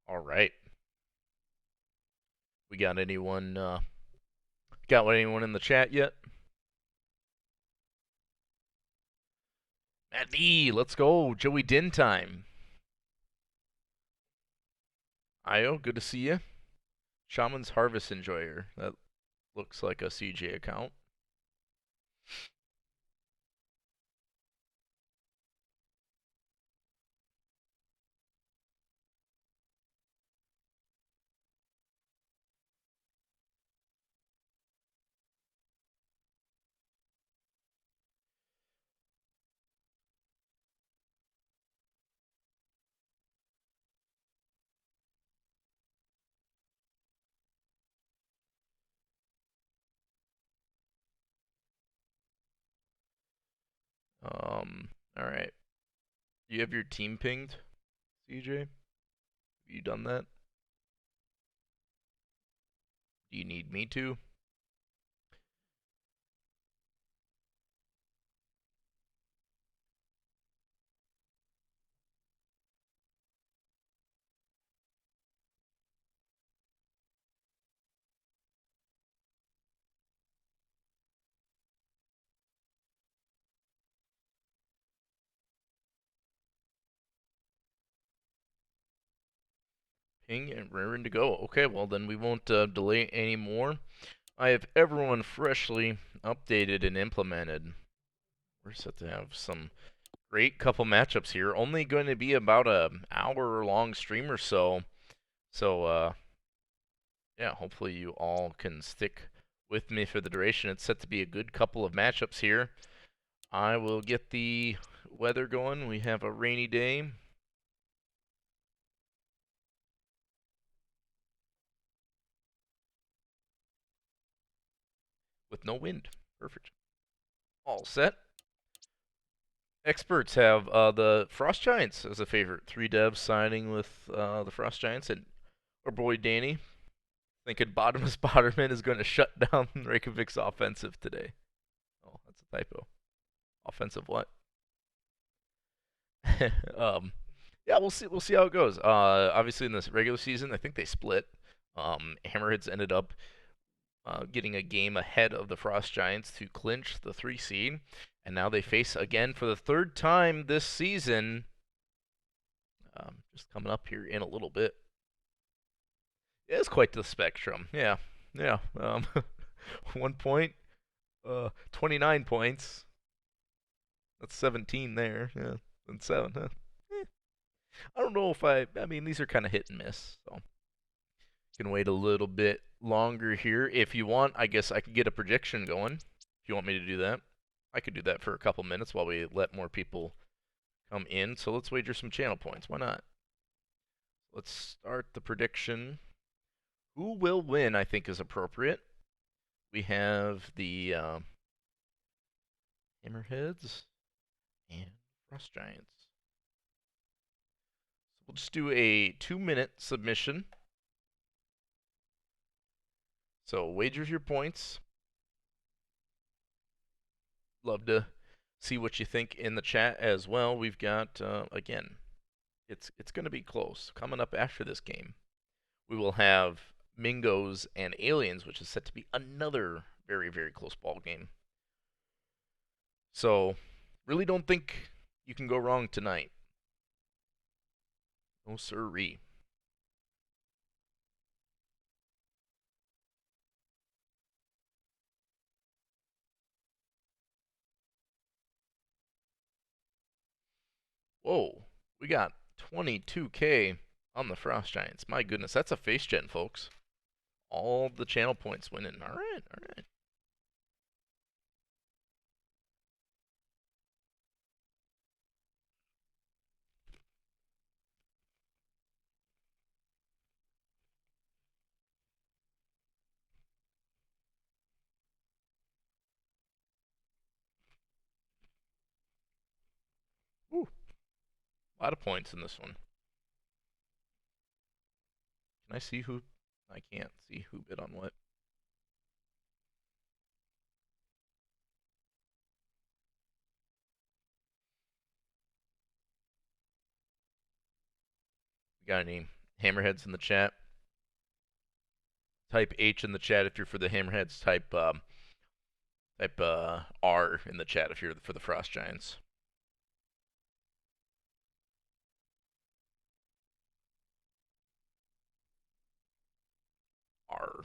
All right. We got anyone in the chat yet? Matt D, let's go. Joey Din time. Io, good to see you. Shaman's Harvest Enjoyer. That looks like a CJ account. All right. You have your team pinged, CJ? Have you done that? Do you need me to? Ping and raring to go. Okay, well then we won't delay anymore. I have everyone freshly updated and implemented. We're set to have some great couple matchups here. Only going to be about an hour long stream or so. So yeah, hopefully you all can stick with me for the duration. It's set to be a good couple of matchups here. I will get the weather going. We have a rainy day. With no wind. Perfect. All set. Experts have the Frost Giants as a favorite. 3 devs signing with the Frost Giants, and our boy Danny thinking Bottomless Botterman is going to shut down Reykjavik's offensive today. Oh, that's a typo. Offensive what? um, yeah, we'll see. We'll see how it goes. Obviously in this regular season, I think they split. Hammerheads ended up getting a game ahead of the Frost Giants to clinch the 3 seed, and now they face again for the third time this season. Just coming up here in a little bit. It's quite the spectrum. Yeah, yeah. 1 point, 29 points. That's 17 there. Yeah, and 7. Huh? Eh. I don't know if I mean, these are kind of hit and miss. So can wait a little bit longer here if you want. I guess I could get a prediction going. If you want me to do that, I could do that for a couple minutes while we let more people come in. So let's wager some channel points. Why not? Let's start the prediction. Who will win? I think is appropriate. We have the Hammerheads and Frost Giants. So we'll just do a 2-minute submission. So wager your points. Love to see what you think in the chat as well. We've got again, it's going to be close. Coming up after this game, we will have Mingos and Aliens, which is set to be another very very close ball game. So really don't think you can go wrong tonight. No sirree. Whoa, we got 22K on the Frost Giants. My goodness, that's a face gen, folks. All the channel points winning. All right, all right. Woo, a lot of points in this one. Can I see who? I can't see who bid on what. Got any Hammerheads in the chat. Type H in the chat if you're for the Hammerheads. Type R in the chat if you're for the Frost Giants. R.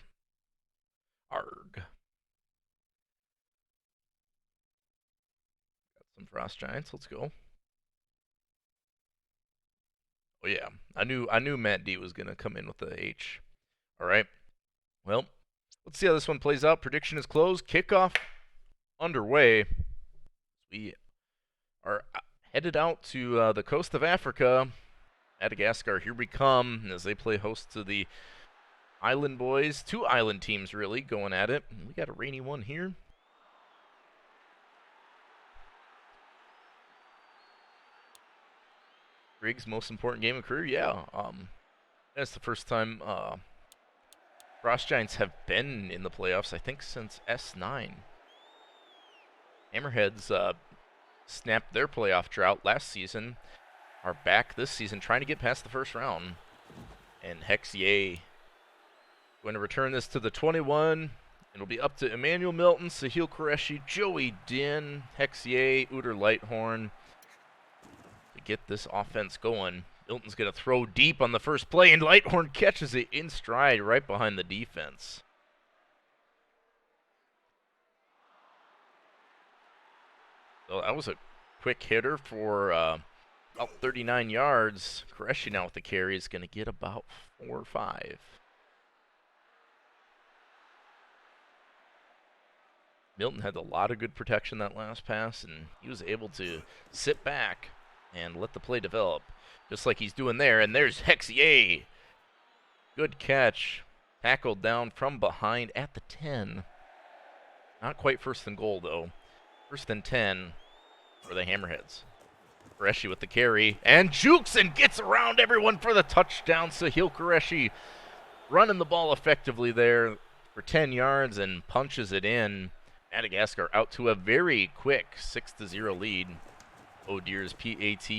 Arg. Got some Frost Giants. Let's go. Oh yeah, I knew Matt D was gonna come in with the H. All right. Well, let's see how this one plays out. Prediction is closed. Kickoff underway. We are headed out to the coast of Africa, Madagascar. Here we come as they play host to the Island Boys. Two island teams really going at it. We got a rainy one here. Griggs' most important game of career? Yeah. That's the first time Frost Giants have been in the playoffs, I think, since S9. Hammerheads snapped their playoff drought last season, are back this season trying to get past the first round. And Hexier going to return this to the 21. It'll be up to Emmanuel Milton, Sahil Qureshi, Joey Din, Hexier, Uter Lighthorn to get this offense going. Milton's going to throw deep on the first play, and Lighthorn catches it in stride right behind the defense. So that was a quick hitter for about 39 yards. Qureshi now with the carry is going to get about 4 or 5. Milton had a lot of good protection that last pass, and he was able to sit back and let the play develop, just like he's doing there. And there's Hexier. Good catch. Tackled down from behind at the 10. Not quite first and goal, though. First and 10 for the Hammerheads. Qureshi with the carry, and jukes and gets around everyone for the touchdown. Sahil Qureshi running the ball effectively there for 10 yards and punches it in. Madagascar out to a very quick 6-0 lead. Oh dear's PAT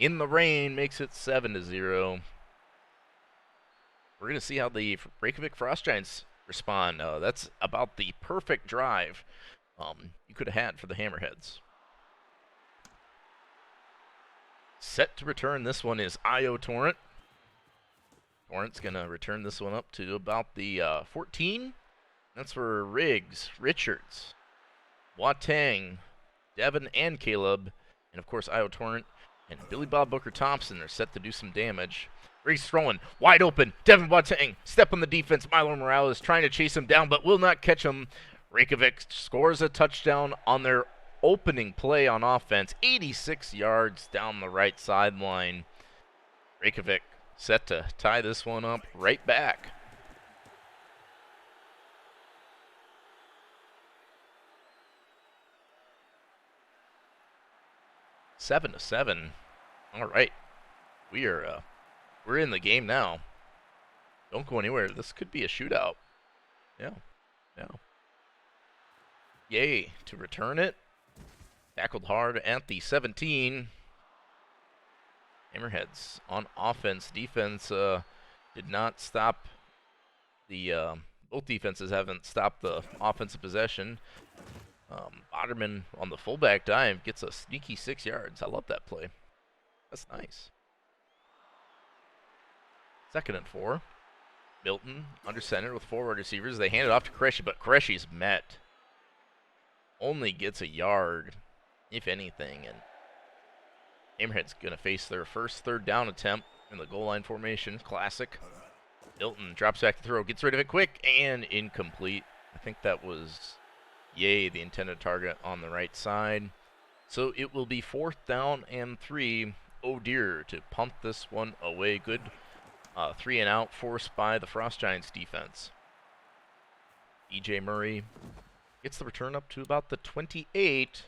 in the rain makes it 7-0. We're going to see how the Reykjavik Frost Giants respond. That's about the perfect drive you could have had for the Hammerheads. Set to return this one is Io Torrent. Torrent's going to return this one up to about the 14. That's for Riggs, Richards, Watang, Devin, and Caleb. And, of course, Io Torrent and Billy Bob Booker Thompson are set to do some damage. Riggs throwing, wide open. Devin Watang, step on the defense. Milo Morales trying to chase him down, but will not catch him. Reykjavik scores a touchdown on their opening play on offense. 86 yards down the right sideline. Reykjavik set to tie this one up right back. Seven to 7. All right, we're in the game now. Don't go anywhere. This could be a shootout. Yeah. Yay to return it. Tackled hard at the 17. Hammerheads on offense. Defense did not stop the. Both defenses haven't stopped the offensive possession. Otterman on the fullback dive gets a sneaky 6 yards. I love that play. That's nice. 2nd and 4. Milton under center with 4 wide receivers. They hand it off to Qureshi, but Qureshi's met. Only gets a yard, if anything, and Hammerhead's going to face their first 3rd down attempt in the goal line formation. Classic. Milton drops back to throw, gets rid of it quick, and incomplete. I think that was Yay, the intended target on the right side. So it will be 4th down and 3. Oh dear, to punt this one away. Good 3 and out forced by the Frost Giants defense. EJ Murray gets the return up to about the 28.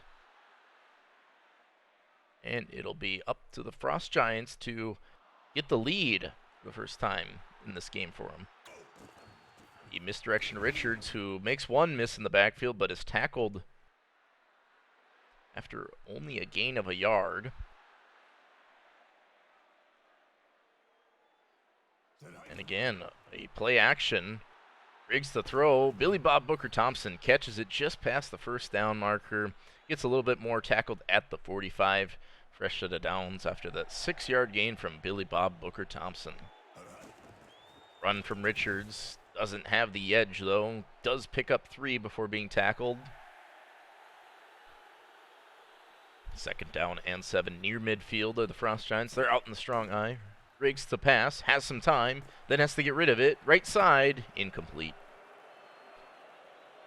And it'll be up to the Frost Giants to get the lead for the first time in this game for them. The misdirection Richards, who makes one miss in the backfield, but is tackled after only a gain of a yard. And again, a play action. Riggs the throw. Billy Bob Booker Thompson catches it just past the first down marker. Gets a little bit more, tackled at the 45. Fresh to the downs after that 6-yard gain from Billy Bob Booker Thompson. Run from Richards. Doesn't have the edge, though. Does pick up 3 before being tackled. 2nd down and 7 near midfield of the Frost Giants. They're out in the strong eye. Riggs to pass. Has some time. Then has to get rid of it. Right side. Incomplete.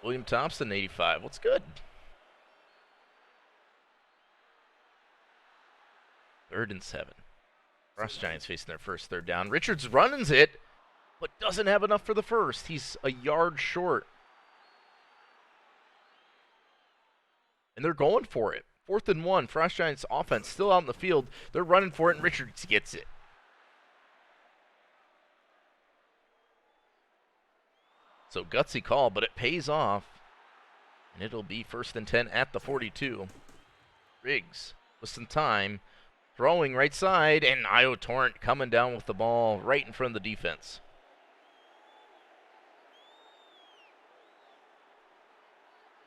William Thompson, 85. What's good? 3rd and 7. Frost Giants facing their first 3rd down. Richards runs it, but doesn't have enough for the first. He's a yard short. And they're going for it. 4th and 1. Frost Giants offense still out in the field. They're running for it, and Richards gets it. So gutsy call, but it pays off. And it'll be 1st and 10 at the 42. Riggs with some time. Throwing right side, and Io Torrent coming down with the ball right in front of the defense.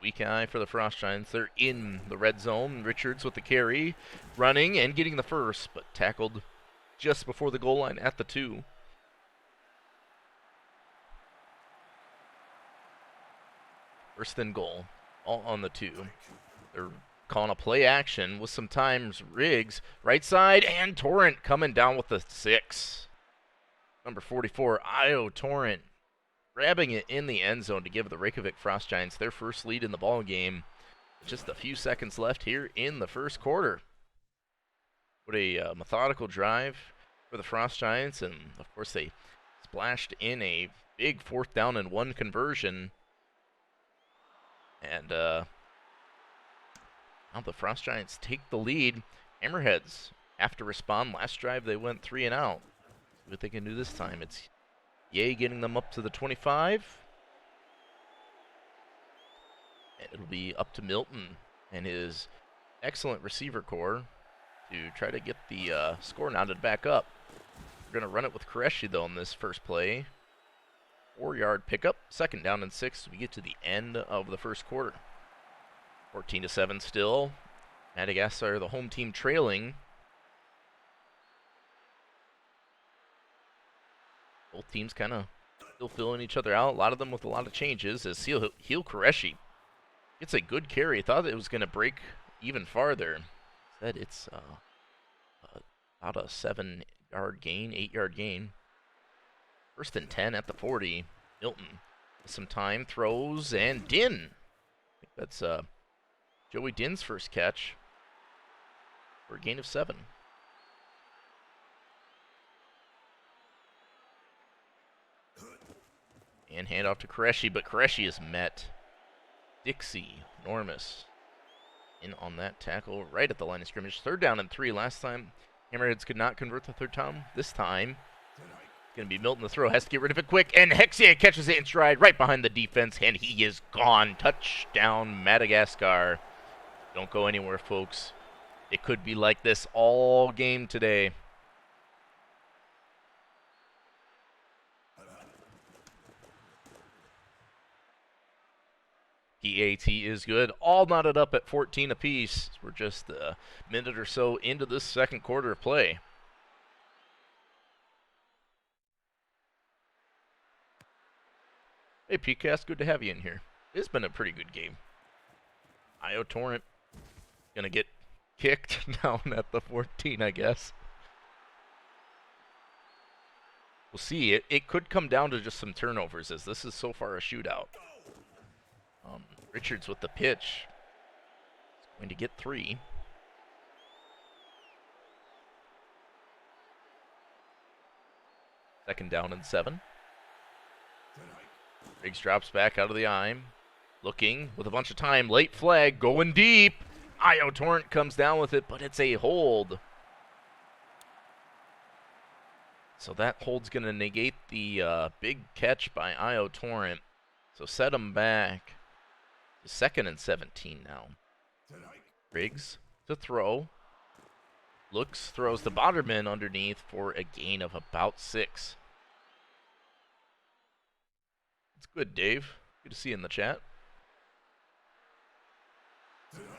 Weak eye for the Frost Giants. They're in the red zone. Richards with the carry, running and getting the first, but tackled just before the goal line at the 2. First and goal, all on the 2. They're calling a play action with some times. Riggs, right side, and Torrent coming down with the 6. Number 44, Io Torrent, grabbing it in the end zone to give the Reykjavik Frost Giants their first lead in the ball game. Just a few seconds left here in the first quarter. What a methodical drive for the Frost Giants, and of course they splashed in a big 4th down and 1 conversion. And now the Frost Giants take the lead. Hammerheads have to respond. Last drive they went 3 and out. See what they can do this time. It's Ye getting them up to the 25. And it'll be up to Milton and his excellent receiver core to try to get the score knotted back up. We're going to run it with Qureshi, though, in this first play. 4-yard pickup. 2nd down and 6. We get to the end of the first quarter. 14-7 still. Madagascar, the home team, trailing. Both teams kind of still filling each other out. A lot of them with a lot of changes. As Heel Qureshi gets a good carry. Thought it was going to break even farther. Said it's about a 7-yard gain, 8-yard gain. 1st and 10 at the 40. Milton with some time, throws, and Din. I think that's Joey Din's first catch for a gain of 7. And handoff to Qureshi, but Qureshi is met. Dixie, Normus, in on that tackle right at the line of scrimmage. 3rd down and 3. Last time, Hammerheads could not convert the 3rd down. This time, it's going to be Milton the throw. Has to get rid of it quick, and Hexia catches it in stride right behind the defense, and he is gone. Touchdown, Madagascar. Don't go anywhere, folks. It could be like this all game today. PAT is good. All knotted up at 14 apiece. We're just a minute or so into this second quarter of play. Hey, PCast, good to have you in here. It's been a pretty good game. Io Torrent gonna get kicked down at the 14, I guess. We'll see. It could come down to just some turnovers, as this is so far a shootout. Richards with the pitch. He's going to get 3. Second down and 7. Riggs drops back out of the eye. Looking with a bunch of time. Late flag going deep. Io Torrent comes down with it, but it's a hold. So that hold's going to negate the big catch by Io Torrent. So set him back. 2nd and 17 now. Riggs to throw. Looks, throws to Botterman underneath for a gain of about 6. Good, Dave. Good to see you in the chat.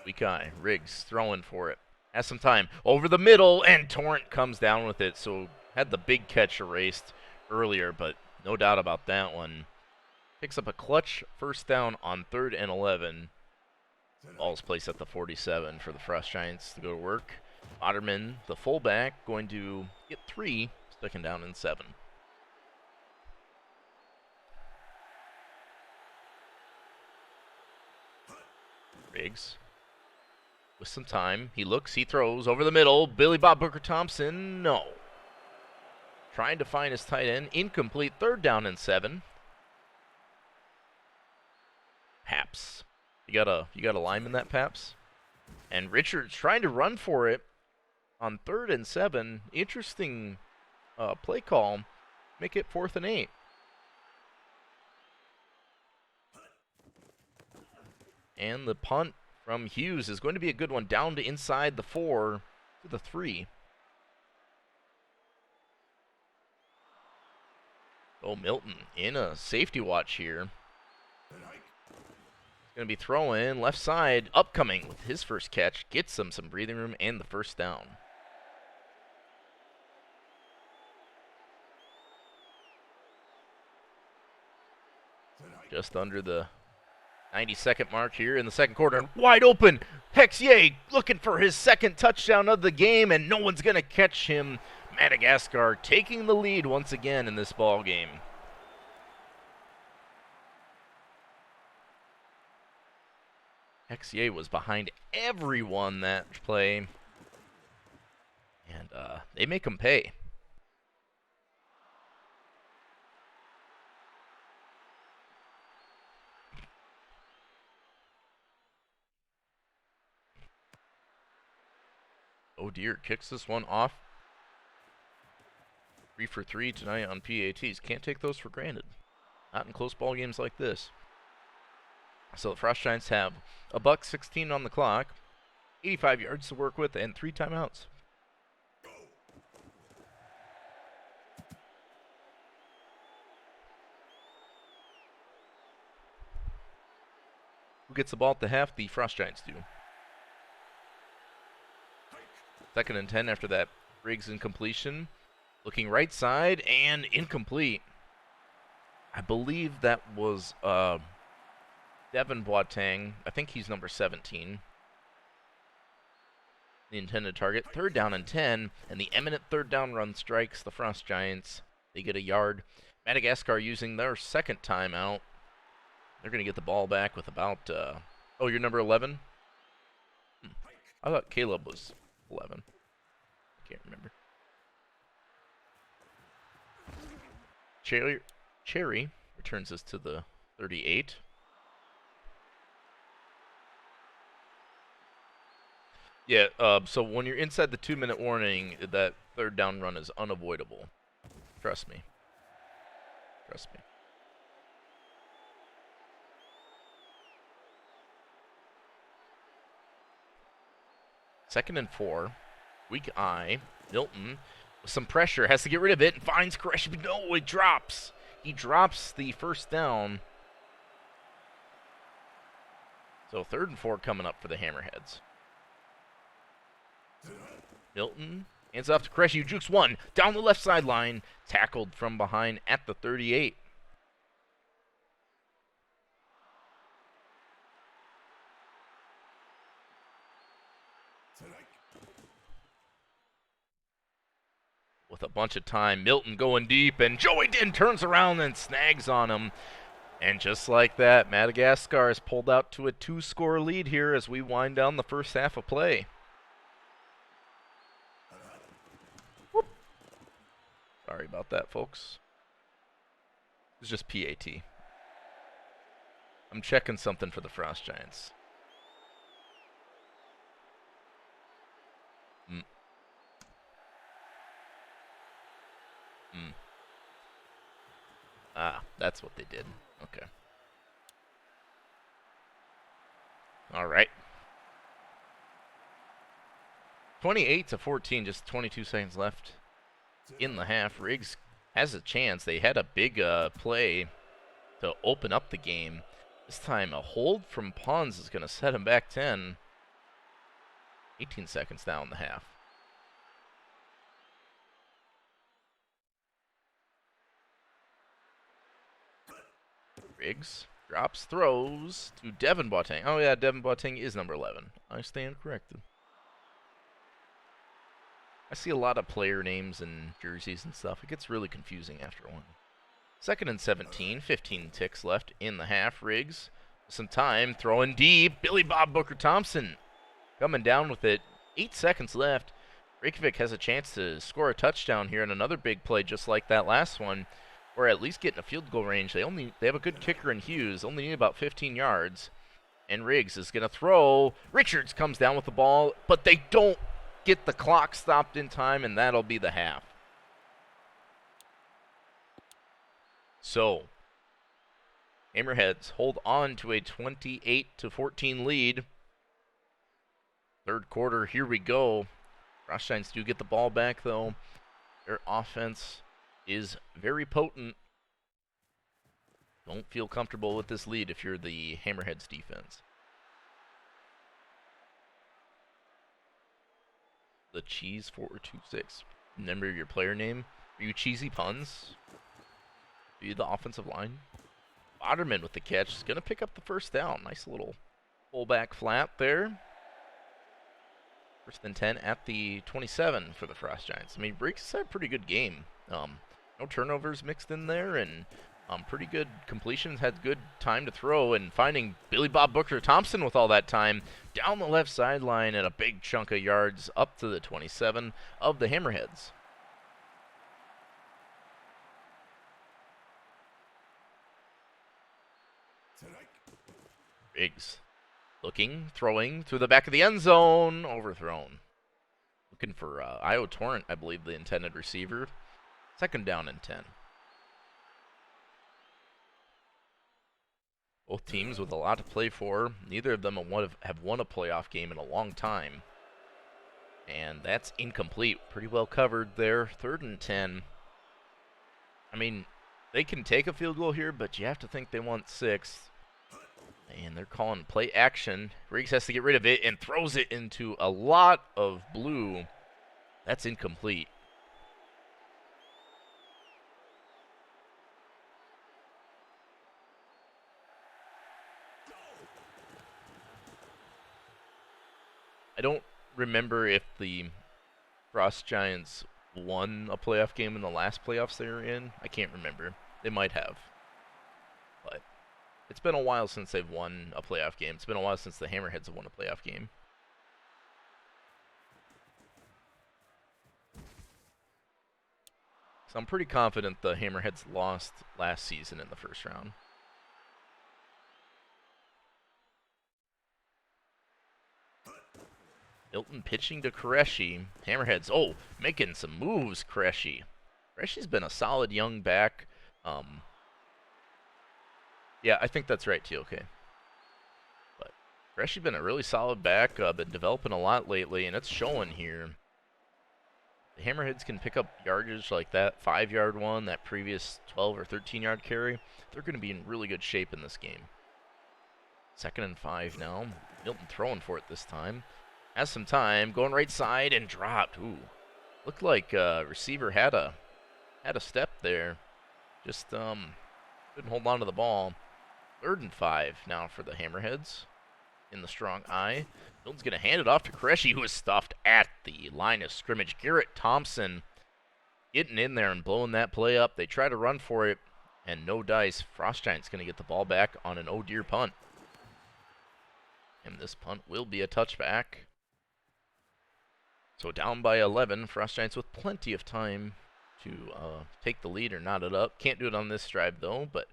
Weak eye. Riggs throwing for it. Has some time. Over the middle, and Torrent comes down with it. So had the big catch erased earlier, but no doubt about that one. Picks up a clutch first down on 3rd and 11. Ball's placed at the 47 for the Frost Giants to go to work. Otterman, the fullback, going to get 3, 2nd down and 7. Riggs with some time. He looks, he throws over the middle. Billy Bob Booker Thompson, no. Trying to find his tight end. Incomplete. 3rd down and 7. Paps. You got a lineman that Paps? And Richards trying to run for it on 3rd and 7. Interesting play call. Make it 4th and 8. And the punt from Hughes is going to be a good one. Down to inside the 4 to the 3. Oh, Milton in a safety watch here. Going to be throwing left side, upcoming with his first catch. Gets him some breathing room and the 1st down. Just under the 90-second mark here in the 2nd quarter. And wide open. Hexier looking for his 2nd touchdown of the game, and no one's going to catch him. Madagascar taking the lead once again in this ball game. Hexier was behind everyone that play, and they make him pay. Oh dear, kicks this one off. 3 for 3 tonight on PATs. Can't take those for granted. Not in close ball games like this. So the Frost Giants have a $1:16 on the clock, 85 yards to work with, and 3 timeouts. Who gets the ball at the half? The Frost Giants do. 2nd and 10 after that Riggs incompletion. Looking right side and incomplete. I believe that was Devin Boateng. I think he's number 17. The intended target. 3rd down and 10, and the eminent 3rd down run strikes the Frost Giants. They get a yard. Madagascar using their 2nd timeout. They're going to get the ball back with about, oh, you're number 11? I thought Caleb was 11. I can't remember. Cherry returns us to the 38. Yeah, so when you're inside the 2-minute warning, that 3rd down run is unavoidable. Trust me. Trust me. Second and 4. Weak eye. Milton with some pressure has to get rid of it and finds Koresh. No, it drops. He drops the 1st down. So 3rd and 4 coming up for the Hammerheads. Milton hands off to Koresh. Jukes one down the left sideline. Tackled from behind at the 38. With a bunch of time, Milton going deep, and Joey Din turns around and snags on him. And just like that, Madagascar is pulled out to a 2-score lead here as we wind down the first half of play. Whoop. Sorry about that, folks. It's just PAT. I'm checking something for the Frost Giants. Ah, that's what they did. Okay. All right. 28-14, just 22 seconds left in the half. Riggs has a chance. They had a big play to open up the game. This time, a hold from Pons is going to set him back 10. 18 seconds now in the half. Riggs drops, throws to Devin Boateng. Oh, yeah, Devin Boateng is number 11. I stand corrected. I see a lot of player names and jerseys and stuff. It gets really confusing after a while. 2nd and 17, 15 ticks left in the half. Riggs, some time, throwing deep. Billy Bob Booker Thompson coming down with it. 8 seconds left. Reykjavik has a chance to score a touchdown here and another big play just like that last one, or at least get in a field goal range. They have a good kicker in Hughes, only need about 15 yards. And Riggs is going to throw. Richards comes down with the ball, but they don't get the clock stopped in time, and that'll be the half. So, Hammerheads hold on to a 28-14 lead. Third quarter, here we go. Frost Giants do get the ball back, though. Their offense is very potent. Don't feel comfortable with this lead if you're the Hammerheads defense. The Cheese 426. Remember your player name? Are you Cheesy Puns? Are you the offensive line? Otterman with the catch is going to pick up the first down. Nice little fullback flat there. 1st and 10 at the 27 for the Frost Giants. I mean, Briggs had a pretty good game. No turnovers mixed in there, and pretty good completions. Had good time to throw, and finding Billy Bob Booker Thompson with all that time down the left sideline and a big chunk of yards up to the 27 of the Hammerheads. Briggs looking, throwing through the back of the end zone, overthrown. Looking for Io Torrent, I believe, the intended receiver. 2nd down and 10. Both teams with a lot to play for. Neither of them have won a playoff game in a long time. And that's incomplete. Pretty well covered there. 3rd and 10. I mean, they can take a field goal here, but you have to think they want 6. And they're calling play action. Riggs has to get rid of it and throws it into a lot of blue. That's incomplete. I don't remember if the Frost Giants won a playoff game in the last playoffs they were in. I can't remember. They might have. But it's been a while since they've won a playoff game. It's been a while since the Hammerheads have won a playoff game. So I'm pretty confident the Hammerheads lost last season in the first round. Milton pitching to Qureshi. Hammerheads, making some moves, Qureshi. Qureshi's been a solid young back. Yeah, I think that's right, too, okay. But Qureshi's been a really solid back, been developing a lot lately, and it's showing here. The Hammerheads can pick up yardage like that 5-yard one, that previous 12 or 13-yard carry. They're going to be in really good shape in this game. 2nd and 5 now. Milton throwing for it this time. Has some time, going right side and dropped. Ooh, looked like receiver had a step there. Just couldn't hold on to the ball. 3rd and 5 now for the Hammerheads in the strong eye. Milton's going to hand it off to Qureshi, who is stuffed at the line of scrimmage. Garrett Thompson getting in there and blowing that play up. They try to run for it, and no dice. Frost Giants going to get the ball back on an oh-dear punt. And this punt will be a touchback. So down by 11, Frost Giants with plenty of time to take the lead or knot it up. Can't do it on this drive, though, but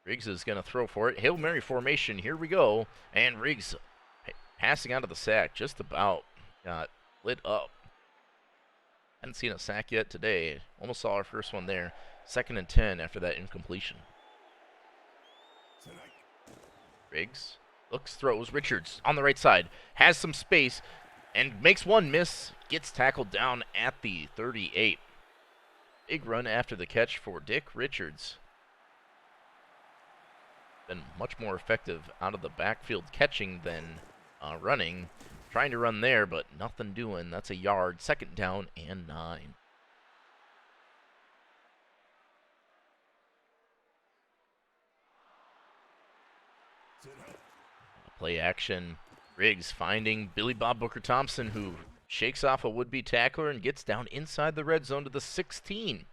Riggs is going to throw for it. Hail Mary formation, here we go. And Riggs passing out of the sack, just about got lit up. Hadn't seen a sack yet today. Almost saw our first one there. 2nd and 10 after that incompletion. Riggs looks, throws. Richards on the right side. Has some space and makes one miss. Gets tackled down at the 38. Big run after the catch for Dick Richards. been much more effective out of the backfield catching than running. Trying to run there, but nothing doing. That's a yard. 2nd down and 9. Play action. Riggs finding Billy Bob Booker Thompson, who shakes off a would-be tackler and gets down inside the red zone to the 16.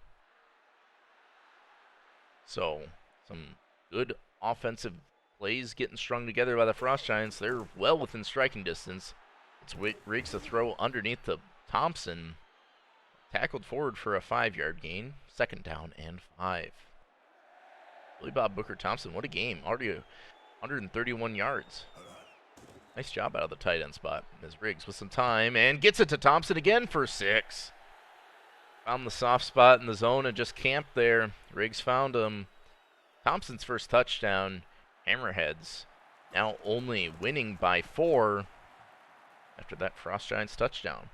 So, some good offensive plays getting strung together by the Frost Giants. They're well within striking distance. It's Riggs to throw underneath to Thompson. Tackled forward for a 5-yard gain. 2nd down and 5. Billy Bob Booker Thompson, what a game. Already 131 yards. Nice job out of the tight end spot as Riggs with some time and gets it to Thompson again for 6. Found the soft spot in the zone and just camped there. Riggs found him. Thompson's first touchdown. Hammerheads now only winning by 4 after that Frost Giants touchdown.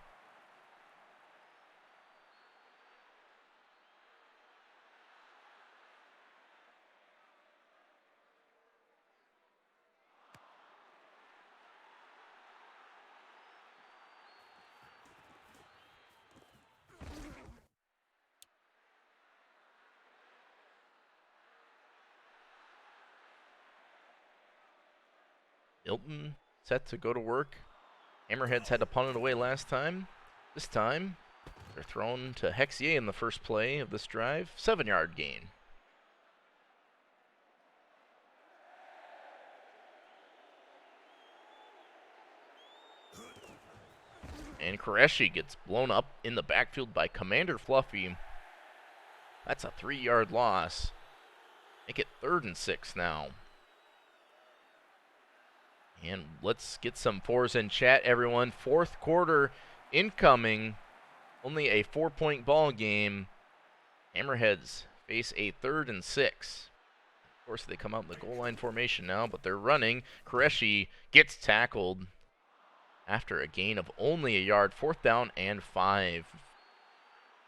Milton set to go to work. Hammerheads had to punt it away last time. This time, they're thrown to Hexier in the first play of this drive. 7-yard gain. And Qureshi gets blown up in the backfield by Commander Fluffy. That's a 3-yard loss. Make it 3rd and 6 now. And let's get some 4s in chat, everyone. 4th quarter incoming. Only a 4-point ball game. Hammerheads face a 3rd and 6. Of course, they come out in the goal line formation now, but they're running. Qureshi gets tackled after a gain of only a yard. 4th down and 5.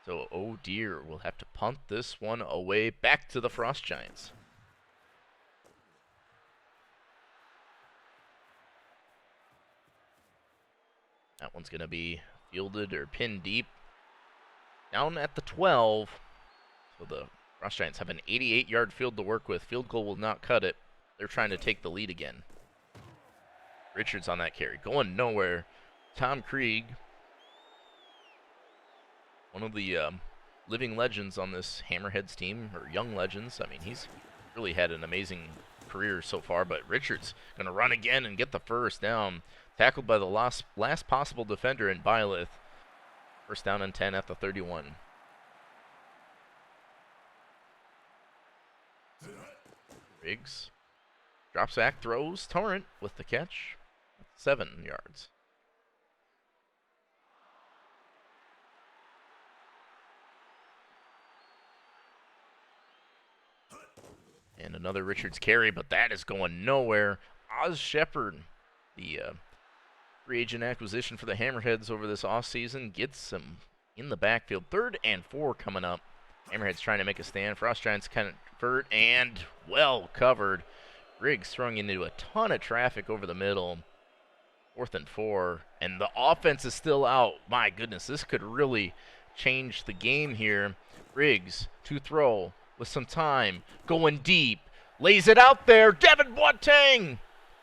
So, oh dear, we'll have to punt this one away back to the Frost Giants. That one's going to be fielded or pinned deep. Down at the 12. So the Frost Giants have an 88-yard field to work with. Field goal will not cut it. They're trying to take the lead again. Richards on that carry. Going nowhere. Tom Krieg. One of the living legends on this Hammerheads team, or young legends. I mean, he's really had an amazing career so far, but Richards going to run again and get the first down. Tackled by the last possible defender in Byleth. 1st down and 10 at the 31. Riggs drops back, throws. Torrent with the catch. 7 yards. And another Richards carry, but that is going nowhere. Oz Shepard, the free agent acquisition for the Hammerheads over this offseason, gets him in the backfield. 3rd and 4 coming up. Hammerheads trying to make a stand. Frost Giants convert and well covered. Riggs throwing into a ton of traffic over the middle. 4th and 4. And the offense is still out. My goodness, this could really change the game here. Riggs to throw with some time. Going deep. Lays it out there. Devin Boateng!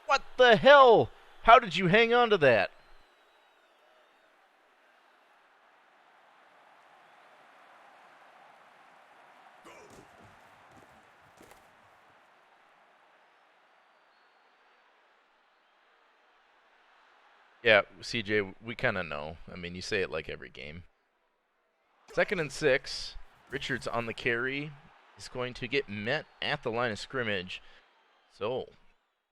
What the hell? How did you hang on to that? Yeah, CJ, we kind of know. I mean, you say it like every game. 2nd and 6. Richards on the carry is going to get met at the line of scrimmage. So,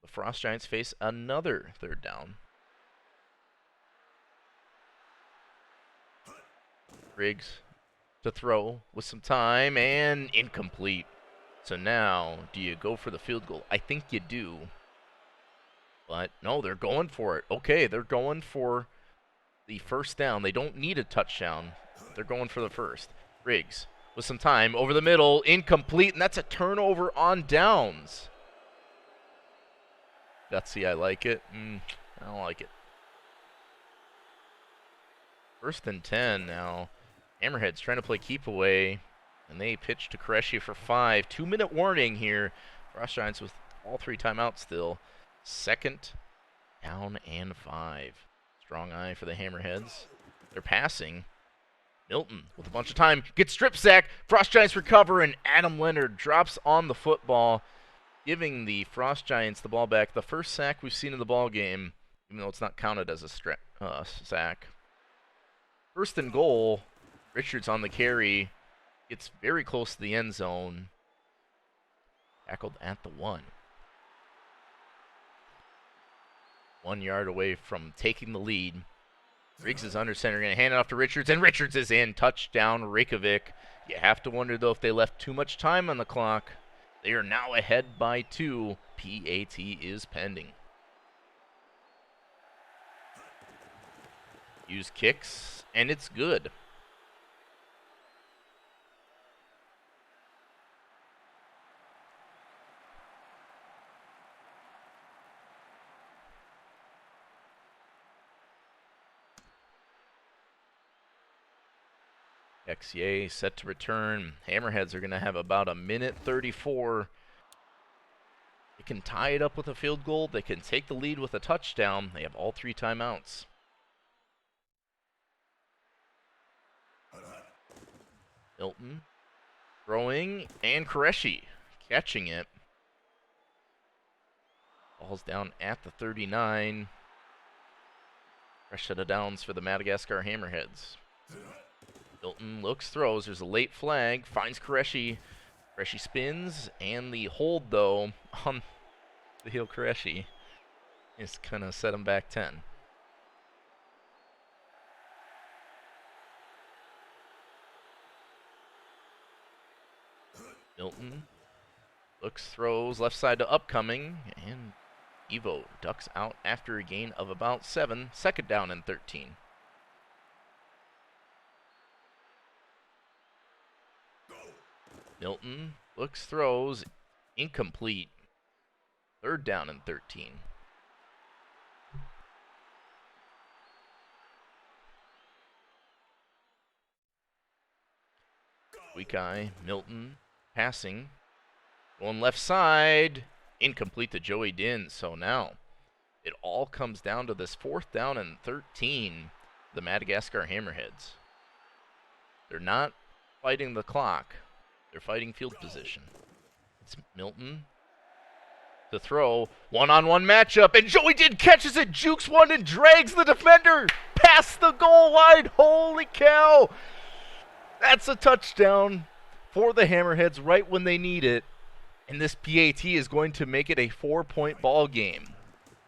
the Frost Giants face another 3rd down. Riggs to throw with some time and incomplete. So now, do you go for the field goal? I think you do. But no, they're going for it. Okay, they're going for the 1st down. They don't need a touchdown. They're going for the 1st. Riggs with some time over the middle, incomplete, and that's a turnover on downs. Gutsy, I like it. I don't like it. 1st and 10 now. Hammerheads trying to play keep away, and they pitch to Koreshi for 5. 2-minute warning here. Frost Giants with all 3 timeouts still. 2nd down and 5. Strong eye for the Hammerheads. They're passing. Milton with a bunch of time gets strip sack. Frost Giants recover, and Adam Leonard drops on the football, giving the Frost Giants the ball back. The first sack we've seen in the ball game, even though it's not counted as a sack. 1st and goal. Richards on the carry. Gets very close to the end zone. Tackled at the 1. 1 yard away from taking the lead. Riggs is under center, going to hand it off to Richards, and Richards is in. Touchdown, Reykjavik. You have to wonder, though, if they left too much time on the clock. They are now ahead by 2. PAT is pending. Use kicks, and it's good. XA set to return. Hammerheads are going to have about a minute 34. They can tie it up with a field goal. They can take the lead with a touchdown. They have all 3 timeouts. Milton throwing, and Koreshi catching it. Ball's down at the 39. Fresh set of downs for the Madagascar Hammerheads. Milton looks, throws. There's a late flag. Finds Koreshi. Koreshi spins, and the hold, though, on the heel Koreshi is going to set him back 10. Milton looks, throws, left side to upcoming, and Evo ducks out after a gain of about 7. 2nd down and 13. Milton looks, throws, incomplete. 3rd down and 13. Weak eye, Milton passing. Going left side, incomplete to Joey Din. So now it all comes down to this 4th down and 13. The Madagascar Hammerheads. They're not fighting the clock. They're fighting field position. It's Milton to throw. One-on-one matchup, and Joey Din catches it, jukes one, and drags the defender past the goal line. Holy cow! That's a touchdown for the Hammerheads right when they need it. And this PAT is going to make it a 4-point ball game.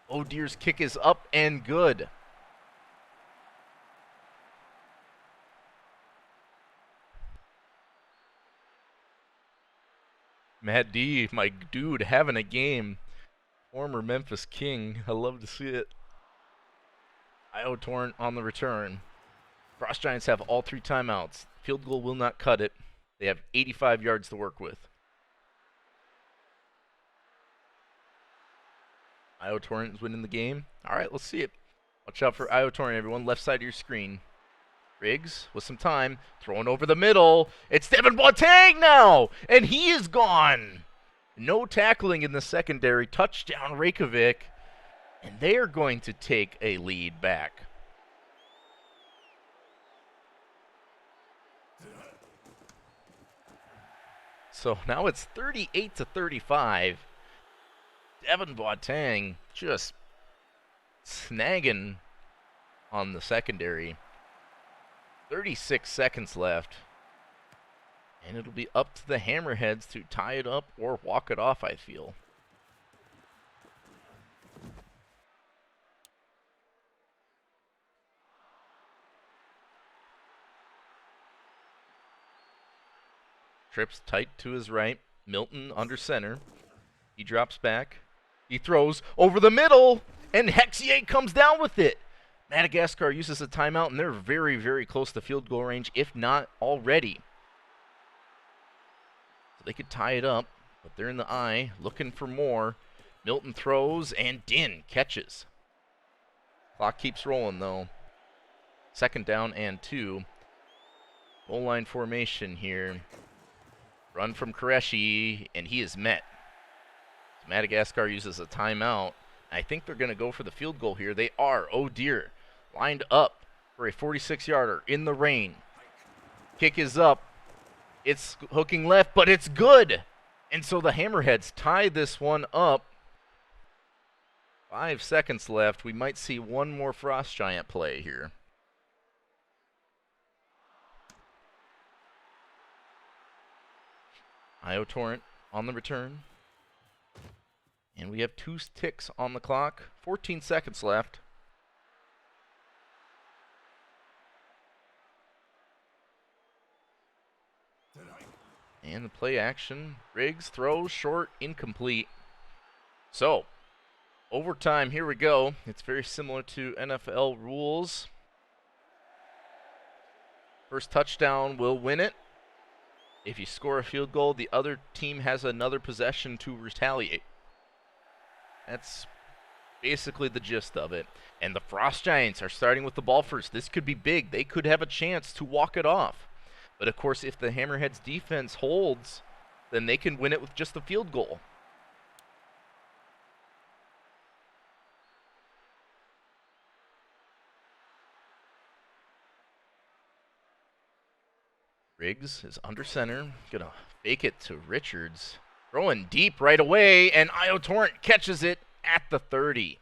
Oh dear's kick is up and good. Matt D, my dude, having a game. Former Memphis King. I love to see it. Io Torrent on the return. Frost Giants have all 3 timeouts. Field goal will not cut it. They have 85 yards to work with. Io Torrent is winning the game. All right, let's see it. Watch out for Io Torrent, everyone. Left side of your screen. Riggs with some time, throwing over the middle. It's Devin Boateng now, and he is gone. No tackling in the secondary. Touchdown, Reykjavik, and they are going to take a lead back. So now it's 38-35. Devin Boateng just snagging on the secondary. 36 seconds left. And it'll be up to the Hammerheads to tie it up or walk it off, I feel. Trips tight to his right. Milton under center. He drops back. He throws over the middle, and Hexier comes down with it. Madagascar uses a timeout, and they're very, very close to field goal range, if not already. So they could tie it up, but they're in the eye, looking for more. Milton throws, and Din catches. Clock keeps rolling, though. 2nd down and 2. Goal line formation here. Run from Qureshi, and he is met. So Madagascar uses a timeout. I think they're going to go for the field goal here. They are. Oh, dear. Lined up for a 46-yarder in the rain. Kick is up. It's hooking left, but it's good. And so the Hammerheads tie this one up. 5 seconds left. We might see one more Frost Giant play here. Io Torrent on the return. And we have 2 ticks on the clock. 14 seconds left. And the play action. Riggs throws short, incomplete. So, overtime, here we go. It's very similar to NFL rules. First touchdown will win it. If you score a field goal, the other team has another possession to retaliate. That's basically the gist of it. And the Frost Giants are starting with the ball first. This could be big. They could have a chance to walk it off. But, of course, if the Hammerheads' defense holds, then they can win it with just a field goal. Riggs is under center. Gonna fake it to Richards. Throwing deep right away, and Io Torrent catches it at the 30.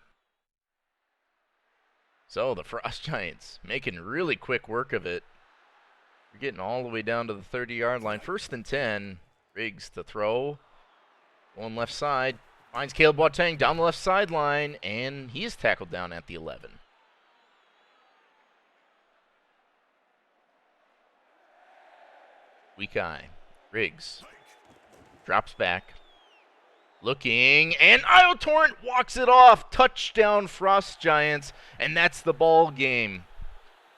So the Frost Giants making really quick work of it. We're getting all the way down to the 30-yard line. 1st and 10. Riggs to throw. Going left side. Finds Caleb Boateng down the left sideline, and he is tackled down at the 11. Weak eye. Riggs drops back. Looking, and Io Torrent walks it off. Touchdown, Frost Giants, and that's the ball game.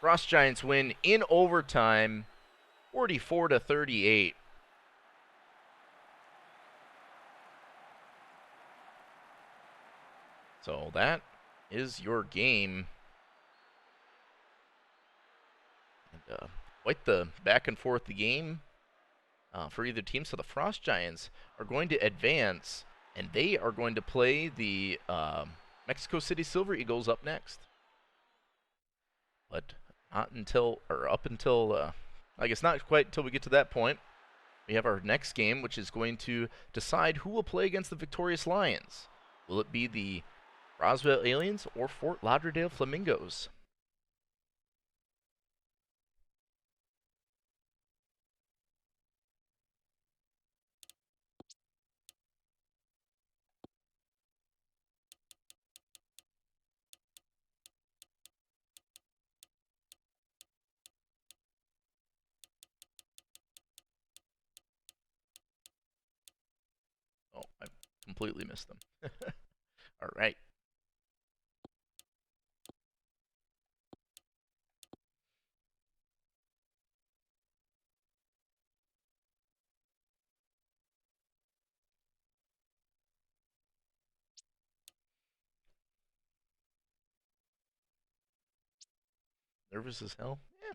Frost Giants win in overtime, 44-38. So that is your game. And, quite the back and forth game for either team. So the Frost Giants are going to advance, and they are going to play the Mexico City Silver Eagles up next. But not until, or up until, I guess not quite until we get to that point. We have our next game, which is going to decide who will play against the victorious Lions. Will it be the Roswell Aliens or Fort Lauderdale Flamingos? Oh, I completely missed them. All right. Nervous as hell? Yeah,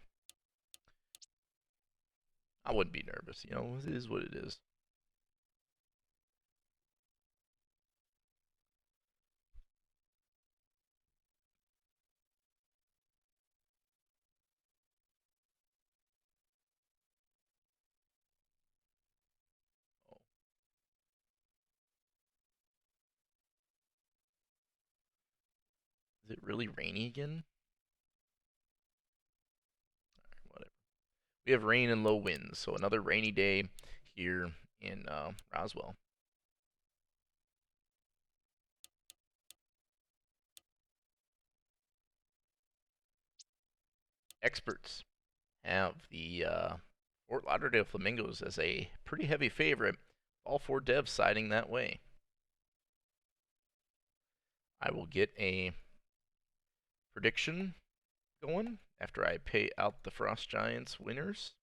I wouldn't be nervous. You know, it is what it is. Oh, is it really rainy again? All right, whatever. We have rain and low winds, so another rainy day here in Roswell. Experts have the Fort Lauderdale Flamingos as a pretty heavy favorite. All 4 devs siding that way. I will get a prediction going after I pay out the Frost Giants winners.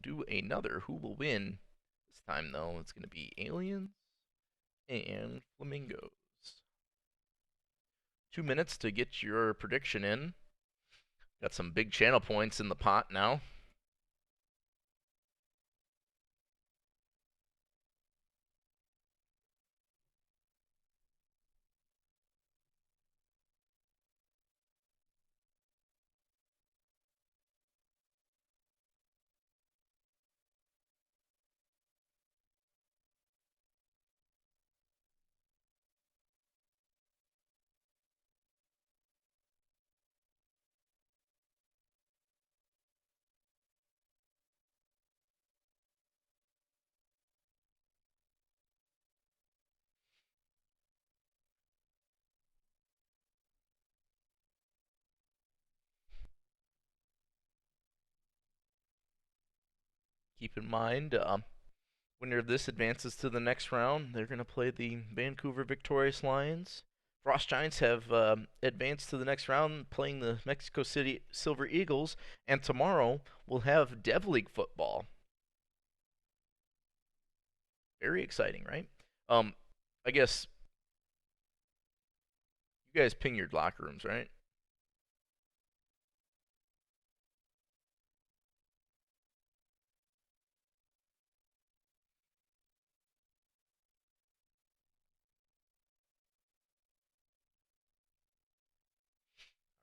do another Who Will Win. This time, though, it's going to be Aliens and Flamingos. 2 minutes to get your prediction in. Got some big channel points in the pot now. Keep in mind, winner of this advances to the next round. They're going to play the Vancouver Victorious Lions. Frost Giants have advanced to the next round, playing the Mexico City Silver Eagles. And tomorrow we'll have Dev League football. Very exciting, right? I guess you guys ping your locker rooms, right?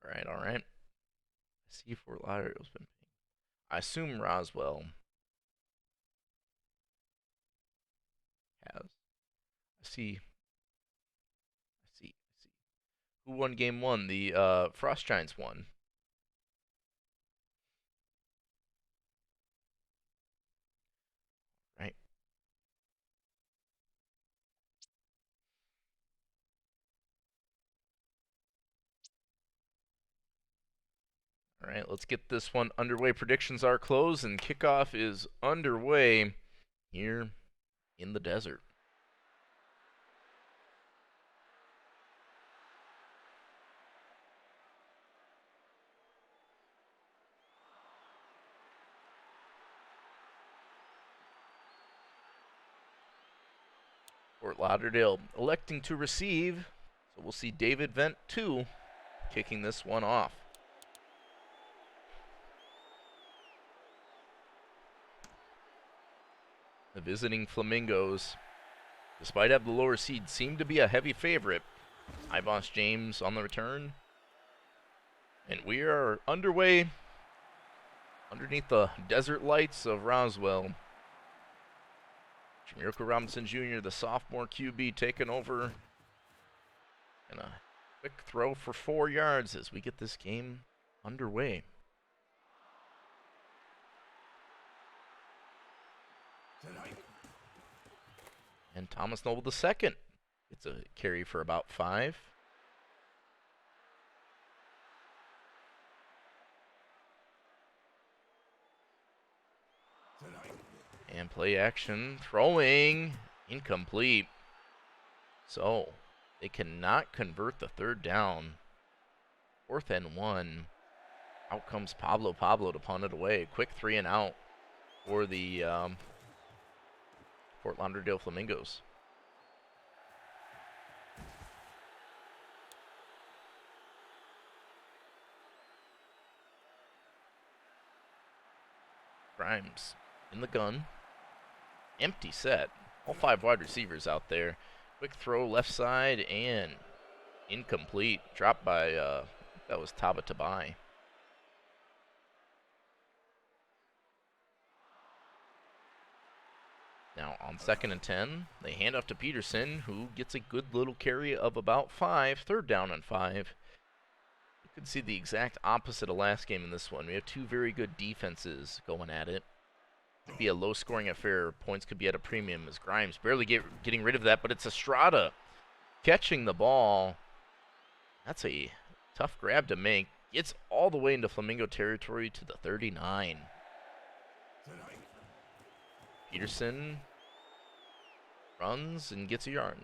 All right, all right. I see Fort Lauderdale's been pinged. I assume Roswell has. I see. I see. I see. Who won game one? The Frost Giants won. Right. All right, let's get this one underway. Predictions are closed, and kickoff is underway here in the desert. Fort Lauderdale electing to receive, so we'll see David Vent 2 kicking this one off. The visiting Flamingos, despite having the lower seed, seem to be a heavy favorite. Iboss James on the return. And we are underway underneath the desert lights of Roswell. Jamirko Robinson Jr., the sophomore QB, taking over. And a quick throw for 4 yards as we get this game underway. And Thomas Noble II gets a carry for about 5. And play action, throwing, incomplete. So, they cannot convert the 3rd down. 4th and 1. Out comes Pablo to punt it away. Quick 3 and out for the Fort Lauderdale Flamingos. Grimes in the gun. Empty set. All 5 wide receivers out there. Quick throw left side and incomplete. Dropped by, that was Tabatabai. Now on 2nd and 10, they hand off to Peterson, who gets a good little carry of about 5. 3rd down and 5. You can see the exact opposite of last game in this one. We have 2 very good defenses going at it. Could be a low-scoring affair. Points could be at a premium as Grimes barely getting rid of that, but it's Estrada catching the ball. That's a tough grab to make. Gets all the way into Flamingo territory to the 39. Peterson runs and gets a yard.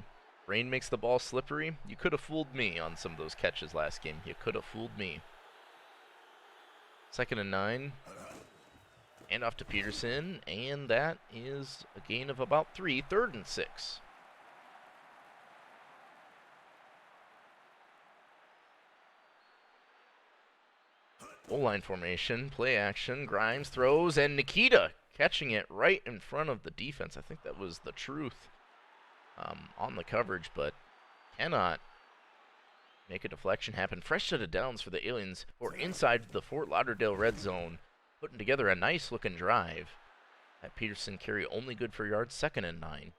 Rain makes the ball slippery. You could have fooled me on some of those catches last game. You could have fooled me. 2nd and 9. Hand off to Peterson, and that is a gain of about 3, 3rd and 6. Goal line formation, play action, Grimes throws, and Nikita catching it right in front of the defense. I think that was the truth on the coverage, but cannot make a deflection happen. Fresh set of downs for the Aliens, or inside the Fort Lauderdale red zone, putting together a nice looking drive. That Peterson carry only good for yards, 2nd and 9.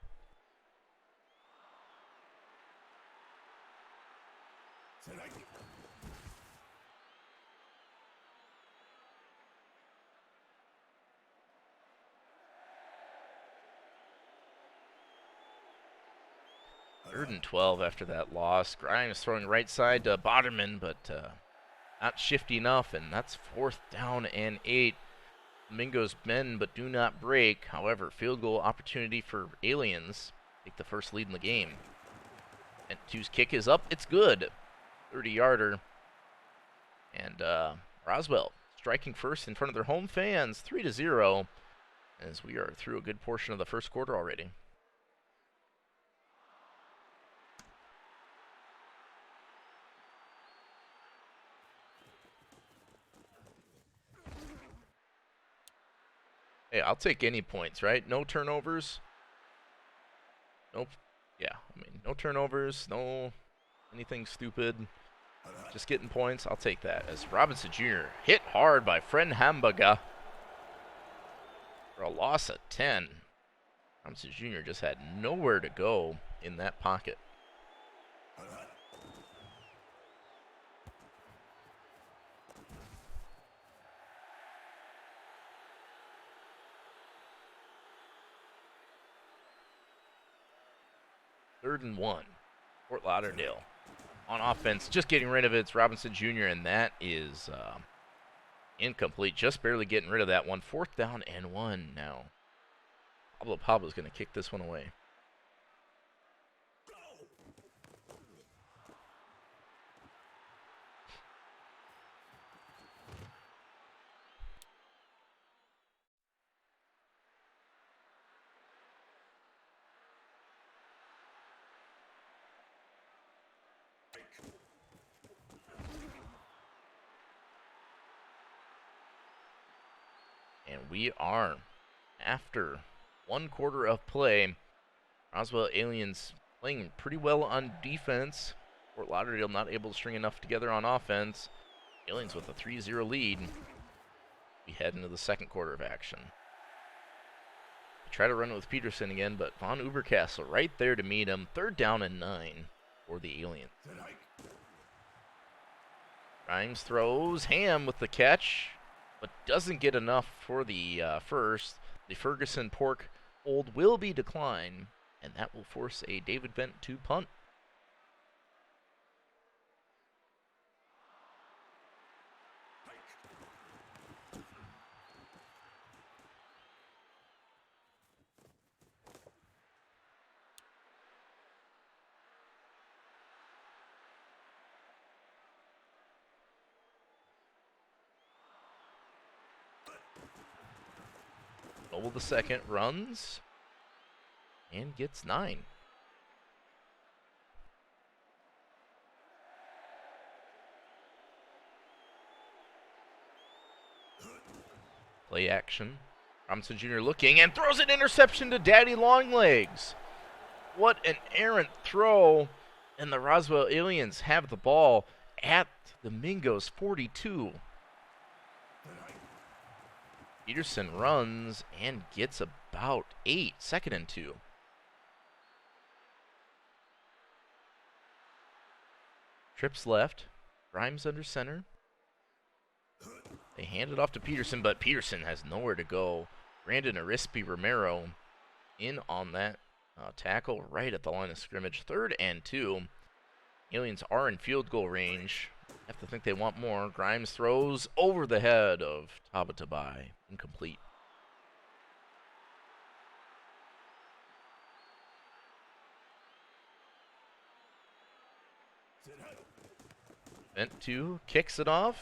Third and 12 after that loss. Grimes throwing right side to Boderman, but not shifty enough, and that's 4th down and 8. Flamingos bend but do not break. However, field goal opportunity for Aliens. Take the first lead in the game. And 2's kick is up. It's good. 30-yarder. And Roswell striking first in front of their home fans. 3-0 as we are through a good portion of the first quarter already. Hey, I'll take any points, right? No turnovers. Nope. Yeah, I mean, no turnovers, no anything stupid. Just getting points, I'll take that. As Robinson Jr. hit hard by Fred Hamburger for a loss of 10. Robinson Jr. just had nowhere to go in that pocket. Third and 1. Fort Lauderdale. On offense, just getting rid of it. It's Robinson Jr., and that is incomplete. Just barely getting rid of that one. 4th down and 1 now. Pablo's going to kick this one away. And we are, after 1 quarter of play, Roswell Aliens playing pretty well on defense. Fort Lauderdale not able to string enough together on offense. Aliens with a 3-0 lead. We head into the 2nd quarter of action. We try to run it with Peterson again, but Von Ubercastle right there to meet him. 3rd down and 9 for the Aliens. Grimes throws, Ham with the catch, but doesn't get enough for the first. The Ferguson Pork hold will be declined, and that will force a David Bent to punt. Noble the second runs and gets 9. Play action. Robinson Jr. looking and throws an interception to Daddy Longlegs. What an errant throw. And the Roswell Aliens have the ball at the Mingos 42. Peterson runs and gets about 8. 2nd and 2. Trips left. Grimes under center. They hand it off to Peterson, but Peterson has nowhere to go. Brandon Arispe Romero in on that tackle right at the line of scrimmage. 3rd and 2. Aliens are in field goal range. Have to think they want more. Grimes throws over the head of Tabatabai. Incomplete. Bent 2 kicks it off,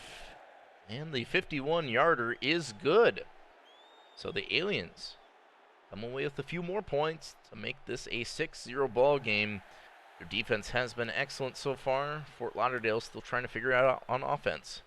and the 51-yarder is good. So the Aliens come away with a few more points to make this a 6-0 ball game. Their defense has been excellent so far. Fort Lauderdale still trying to figure it out on offense.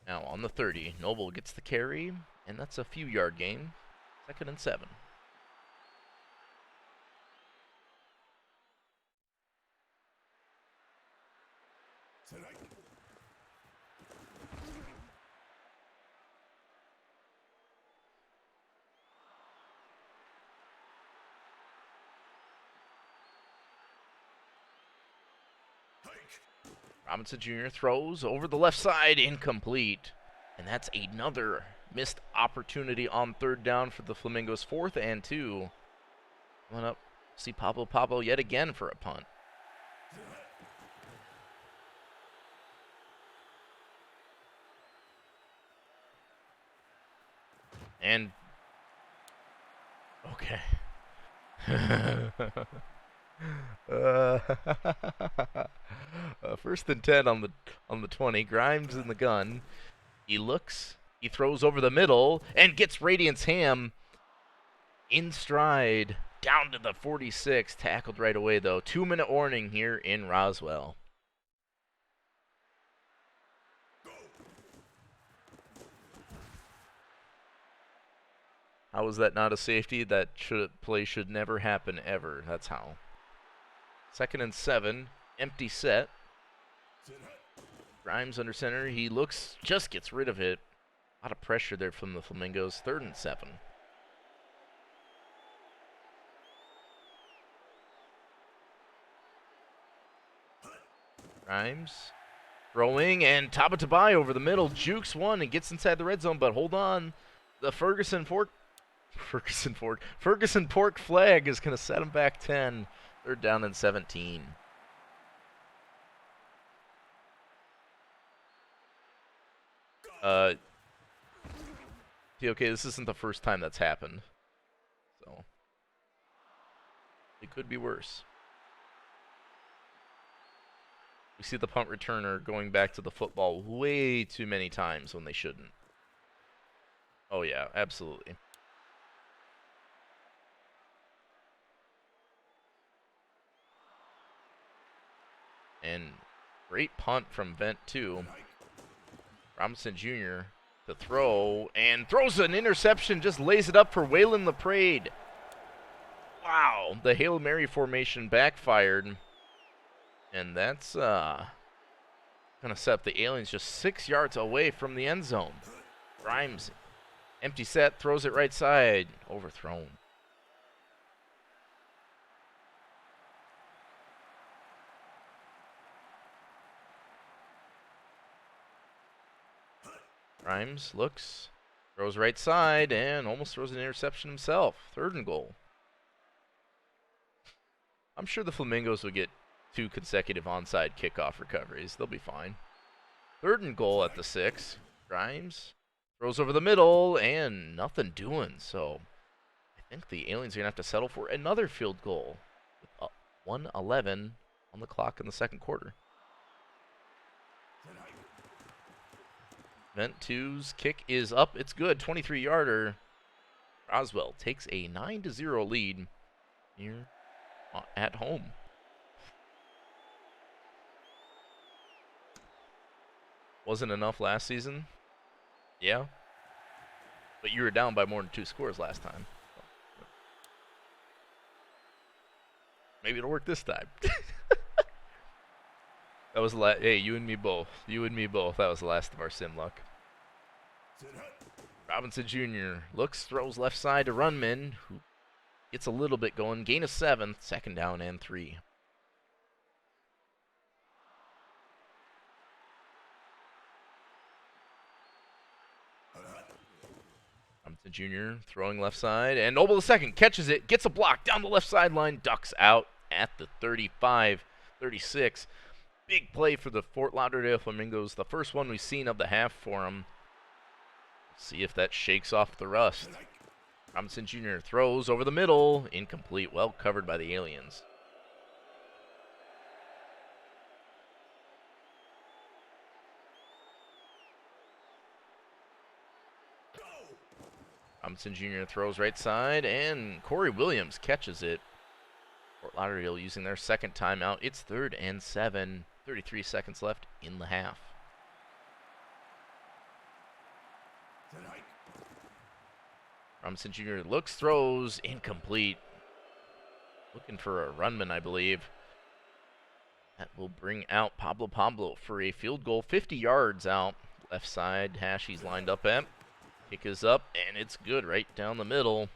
Now on the 30, Noble gets the carry, and that's a few yard gain. 2nd and 7. Robinson Jr. throws over the left side, incomplete. And that's another missed opportunity on 3rd down for the Flamingos. 4th and 2. Coming up, see Pablo yet again for a punt. And okay. 1st and 10 on the 20. Grimes in the gun. He looks. He throws over the middle and gets Radiant's Ham in stride down to the 46. Tackled right away though. 2-minute warning here in Roswell. How was that not a safety? That play should never happen ever. That's how. 2nd and 7. Empty set. Grimes under center. He looks, just gets rid of it. A lot of pressure there from the Flamingos. 3rd and 7. Grimes throwing, and Tabatabai over the middle. Jukes one and gets inside the red zone, but hold on. The Ferguson Pork flag is going to set him back 10. 3rd down and 17. Okay, this isn't the first time that's happened. So it could be worse. We see the punt returner going back to the football way too many times when they shouldn't. Oh yeah, absolutely. And great punt from Vent 2. Robinson Jr. to throw, and throws an interception, just lays it up for Waylon LaPrade. Wow, the Hail Mary formation backfired. And that's going to set up the Aliens just 6 yards away from the end zone. Grimes, empty set, throws it right side, overthrown. Grimes looks, throws right side, and almost throws an interception himself. 3rd and goal. I'm sure the Flamingos will get 2 consecutive onside kickoff recoveries. They'll be fine. 3rd and goal at the 6. Grimes throws over the middle, and nothing doing. So I think the Aliens are going to have to settle for another field goal with 1:11 on the clock in the 2nd quarter. Vent 2's kick is up. It's good. 23-yarder. Roswell takes a 9-0 lead here at home. Wasn't enough last season? Yeah. But you were down by more than 2 scores last time. Maybe it'll work this time. That was the hey, you and me both. You and me both. That was the last of our sim luck. Robinson Jr. looks, throws left side to Runman, who gets a little bit going. Gain of 7, 2nd down and 3. Robinson Jr. throwing left side, and Noble the second catches it, gets a block down the left sideline, ducks out at the 35, 36. Big play for the Fort Lauderdale Flamingos. The first one we've seen of the half for them. See if that shakes off the rust. Robinson Jr. throws over the middle. Incomplete. Well covered by the aliens. Robinson Jr. throws right side, and Corey Williams catches it. Fort Lauderdale using their second timeout. It's 3rd and 7. 33 seconds left in the half. Robinson Jr. looks, throws, incomplete. Looking for a runman, I believe. That will bring out Pablo for a field goal. 50 yards out. Left side hash he's lined up at. Kick is up, and it's good right down the middle.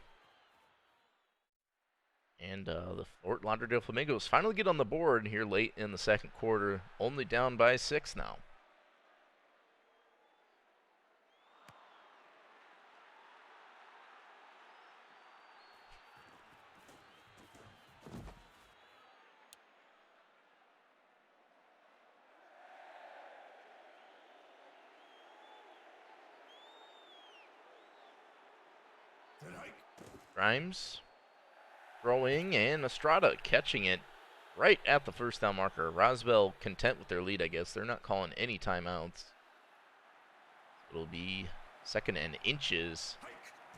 And the Fort Lauderdale Flamingos finally get on the board here late in the second quarter. Only down by 6 now. Grimes throwing, and Estrada catching it right at the first down marker. Roswell content with their lead, I guess. They're not calling any timeouts. It'll be 2nd and inches.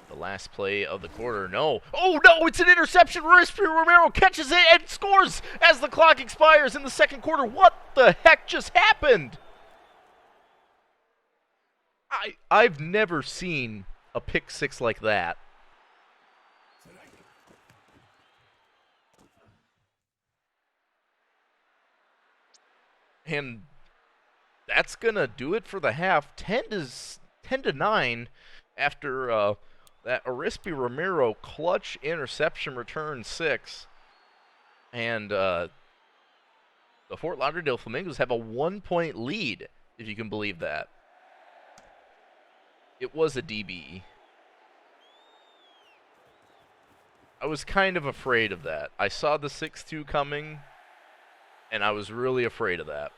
The last play of the quarter. No. Oh, no, it's an interception. Romero catches it and scores as the clock expires in the second quarter. What the heck just happened? I've never seen a pick six like that. And that's going to do it for the half. 10-9 after that Arispe Romero clutch interception return 6. And the Fort Lauderdale Flamingos have a 1-point lead, if you can believe that. It was a DB. I was kind of afraid of that. I saw the 6-2 coming, and I was really afraid of that.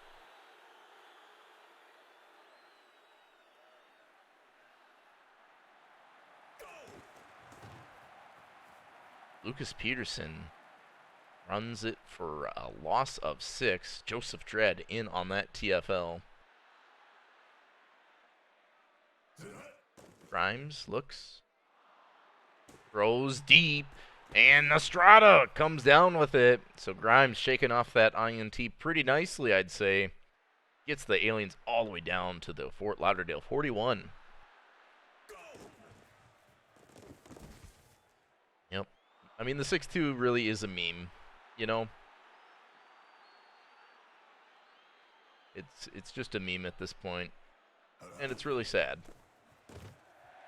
Lucas Peterson runs it for a loss of 6. Joseph Dredd in on that TFL. Grimes looks, throws deep, and Estrada comes down with it. So Grimes shaking off that INT pretty nicely, I'd say. Gets the aliens all the way down to the Fort Lauderdale 41. Yep. I mean, the 6-2 really is a meme, you know? It's just a meme at this point, and it's really sad.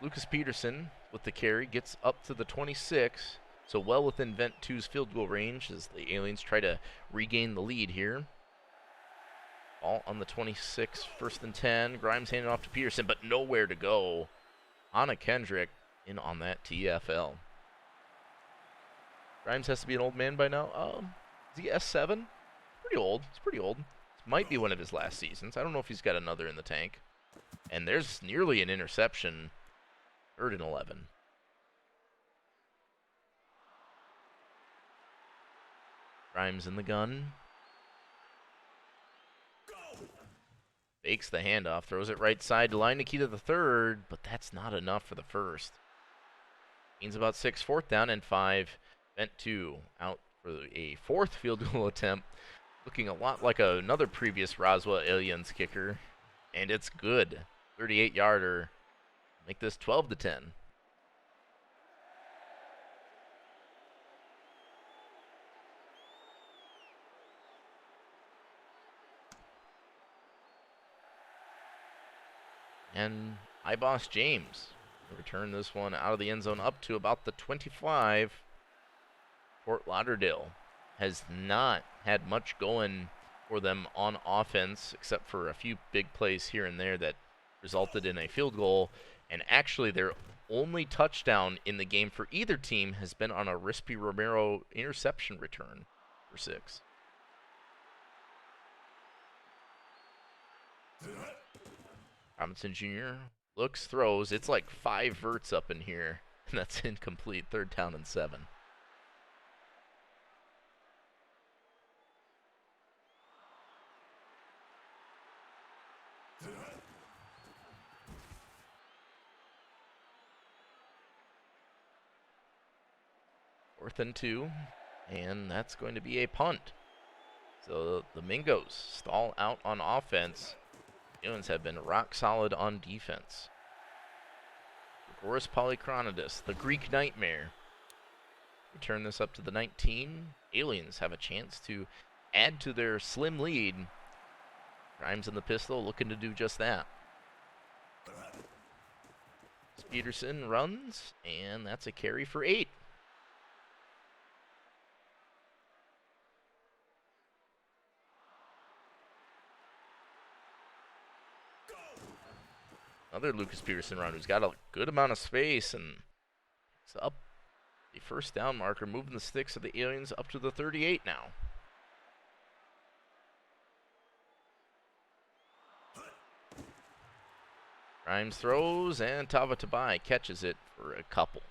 Lucas Peterson with the carry gets up to the 26, so well within Vent 2's field goal range as the aliens try to regain the lead here. Ball on the 26, 1st and 10. Grimes handing off to Peterson, but nowhere to go. Anna Kendrick in on that TFL. Grimes has to be an old man by now. Is he S7? Pretty old. It's pretty old. This might be one of his last seasons. I don't know if he's got another in the tank. And there's nearly an interception. 3rd and 11. Grimes in the gun. Fakes the handoff, throws it right side to line Nikita the 3rd, but that's not enough for the 1st. Means about 6, 4th down and 5. Vent 2 out for a 4th field goal attempt. Looking a lot like another previous Roswell Aliens kicker. And it's good. 38-yarder. Make this 12-10. And Iboss James return this one out of the end zone up to about the 25. Fort Lauderdale has not had much going for them on offense, except for a few big plays here and there that resulted in a field goal. And actually, their only touchdown in the game for either team has been on a Arispe Romero interception return for 6. Robinson Jr. Looks, throws. It's like 5 verts up in here, and that's incomplete. 3rd down and 7. Fourth and 2, and that's going to be a punt. So the Mingos stall out on offense. The Aliens have been rock solid on defense. Boris Polychronidus, the Greek Nightmare. Return this up to the 19. Aliens have a chance to add to their slim lead. Grimes in the pistol looking to do just that. Peterson runs, and that's a carry for 8. Another Lucas Peterson run who's got a good amount of space, and it's up the 1st down marker, moving the sticks of the Aliens up to the 38 now. Grimes throws, and Tava Tabai catches it for a couple.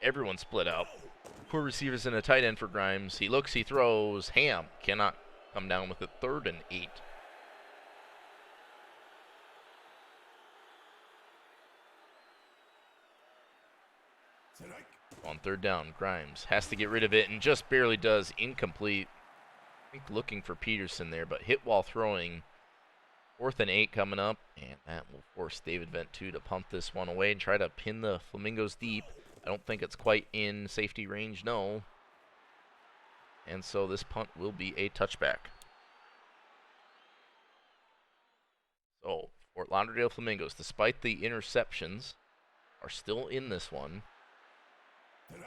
Everyone split out. 4 receivers and a tight end for Grimes. He looks, he throws. Ham cannot come down with it. 3rd and 8. On 3rd down, Grimes has to get rid of it and just barely does. Incomplete. I think looking for Peterson there, but hit while throwing. 4th and 8 coming up, and that will force David Ventu to punt this one away and try to pin the Flamingos deep. I don't think it's quite in safety range, no. And so this punt will be a touchback. So, Fort Lauderdale Flamingos, despite the interceptions, are still in this one.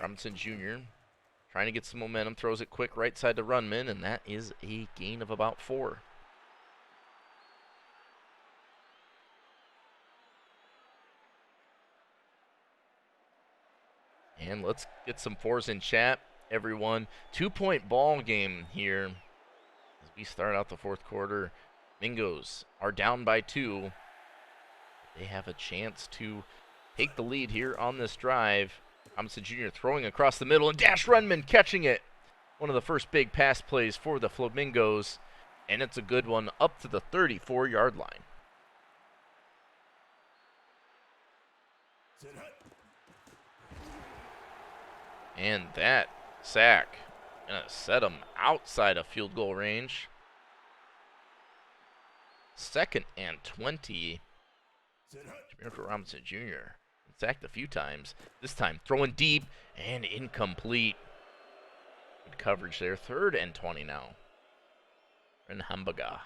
Robinson Jr. trying to get some momentum, throws it quick right side to Runman, and that is a gain of about 4. And let's get some 4s in chat, everyone. 2-point ball game here as we start out the 4th quarter. Mingos are down by 2. They have a chance to take the lead here on this drive. Robinson Jr. throwing across the middle, and Dash Runman catching it. One of the first big pass plays for the Flamingos, and it's a good one up to the 34-yard line. And that sack gonna set him outside of field goal range. 2nd and 20. Jamaica Robinson Jr. sacked a few times. This time throwing deep and incomplete. Good coverage there. 3rd and 20 now. And Hamburger.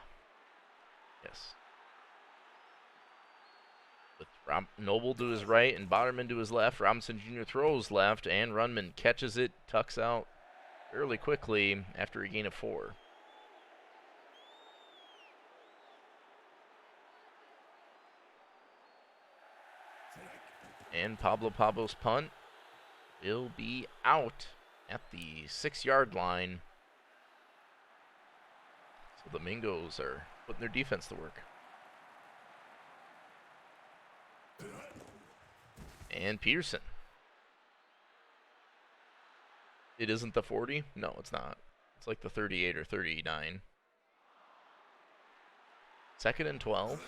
Yes. With Noble to his right and Botterman to his left. Robinson Jr. throws left, and Runman catches it, tucks out fairly quickly after a gain of 4. And Pablo's punt will be out at the 6-yard line. So the Mingos are putting their defense to work. And Peterson. It isn't the 40? No, it's not. It's like the 38 or 39. 2nd and 12.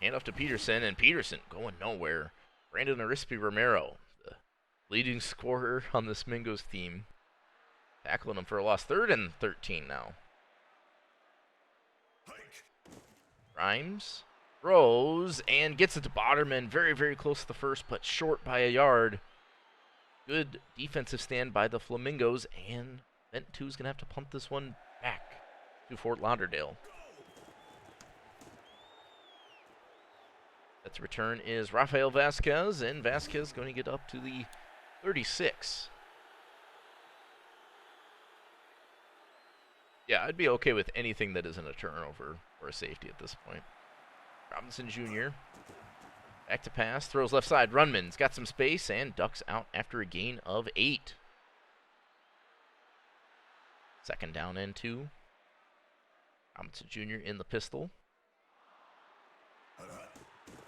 Hand off to Peterson, and Peterson going nowhere. Brandon Arispe Romero, the leading scorer on this Mingos team, tackling him for a loss. 3rd and 13 now. Grimes throws and gets it to Botterman. Very, very close to the first, but short by a yard. Good defensive stand by the Flamingos, and Ventu's going to have to punt this one back to Fort Lauderdale. Its return is Rafael Vasquez, and Vasquez going to get up to the 36. Yeah, I'd be okay with anything that isn't a turnover or a safety at this point. Robinson Jr. back to pass, throws left side. Runman's got some space and ducks out after a gain of 8. Second down and 2. Robinson Jr. in the pistol.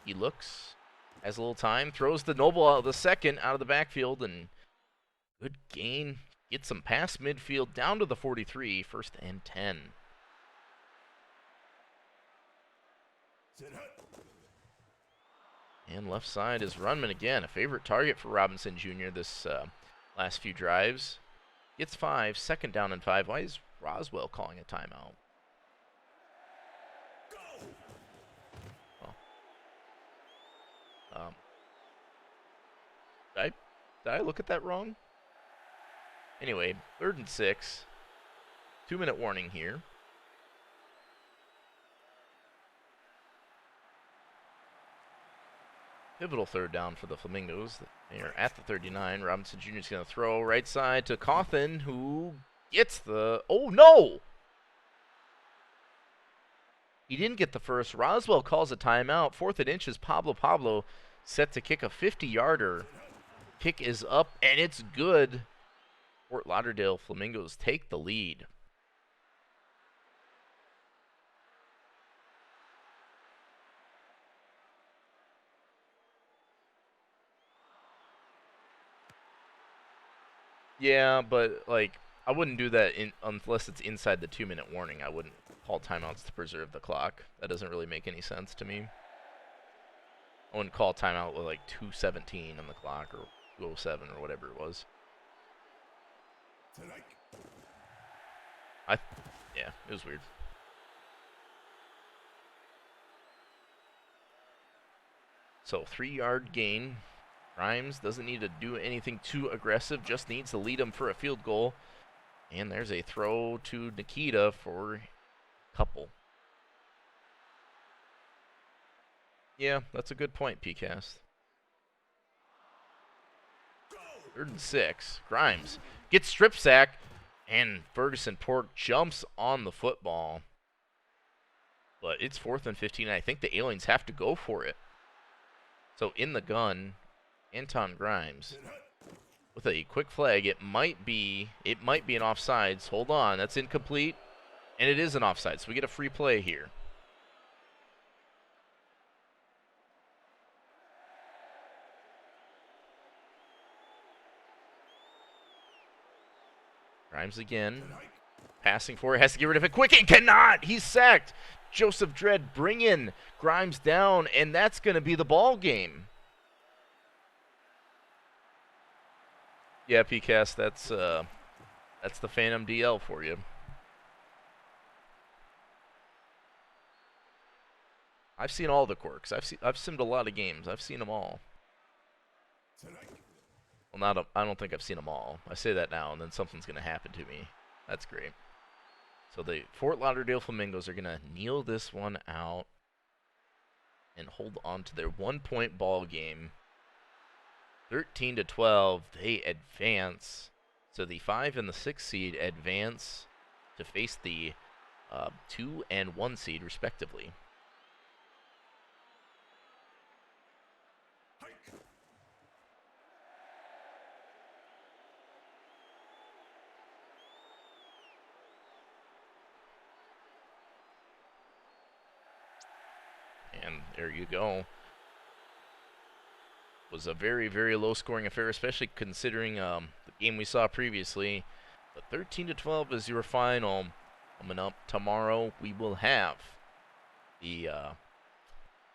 He looks, has a little time, throws the Noble out of the second out of the backfield, and good gain. Gets some past midfield down to the 43, 1st and 10. And left side is Runman again, a favorite target for Robinson Jr. this last few drives. Gets 5, 2nd down and 5. Why is Roswell calling a timeout? Oh. Did I look at that wrong? Anyway, 3rd and 6. 2-minute warning here. Pivotal 3rd down for the Flamingos. They are at the 39. Robinson Jr. is going to throw right side to Cawthon, who gets the... Oh, no! He didn't get the first. Roswell calls a timeout. 4th and inches. Pablo set to kick a 50-yarder. Kick is up, and it's good. Fort Lauderdale Flamingos take the lead. Yeah, but, like, I wouldn't do that unless it's inside the 2-minute warning. I wouldn't call timeouts to preserve the clock. That doesn't really make any sense to me. I wouldn't call timeout with, like, 2:17 on the clock or 2:07 or whatever it was. Yeah, it was weird. So 3-yard gain. Grimes doesn't need to do anything too aggressive, just needs to lead him for a field goal. And there's a throw to Nikita for a couple. Yeah, that's a good point, PCast. 3rd and 6. Grimes gets strip sack, and Ferguson Pork jumps on the football. But it's 4th and 15, and I think the Aliens have to go for it. So in the gun, Anton Grimes with a quick flag. It might be an offsides. Hold on, that's incomplete, and it is an offside. So we get a free play here. Grimes again, passing for it, has to get rid of it quick, and cannot. He's sacked. Joseph Dredd bringing Grimes down, and that's going to be the ball game. Yeah, PCast, that's the Phantom DL for you. I've seen all the quirks. I've simmed a lot of games. I've seen them all. Well, I don't think I've seen them all. I say that now, and then something's going to happen to me. That's great. So the Fort Lauderdale Flamingos are going to kneel this one out and hold on to their 1-point ball game. 13-12, they advance. So the 5 and the 6 seed advance to face the 2 and 1 seed, respectively. And there you go. Was a very, very low-scoring affair, especially considering the game we saw previously. But 13-12 is your final. Coming up tomorrow, we will have the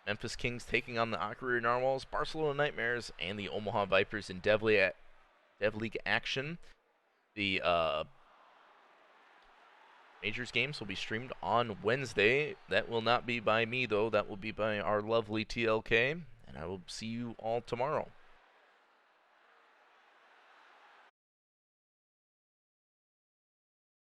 Memphis Kings taking on the Akureyri Narwhals, Barcelona Nightmares, and the Omaha Vipers in Dev League action. The Majors games will be streamed on Wednesday. That will not be by me, though. That will be by our lovely TLK. And I will see you all tomorrow.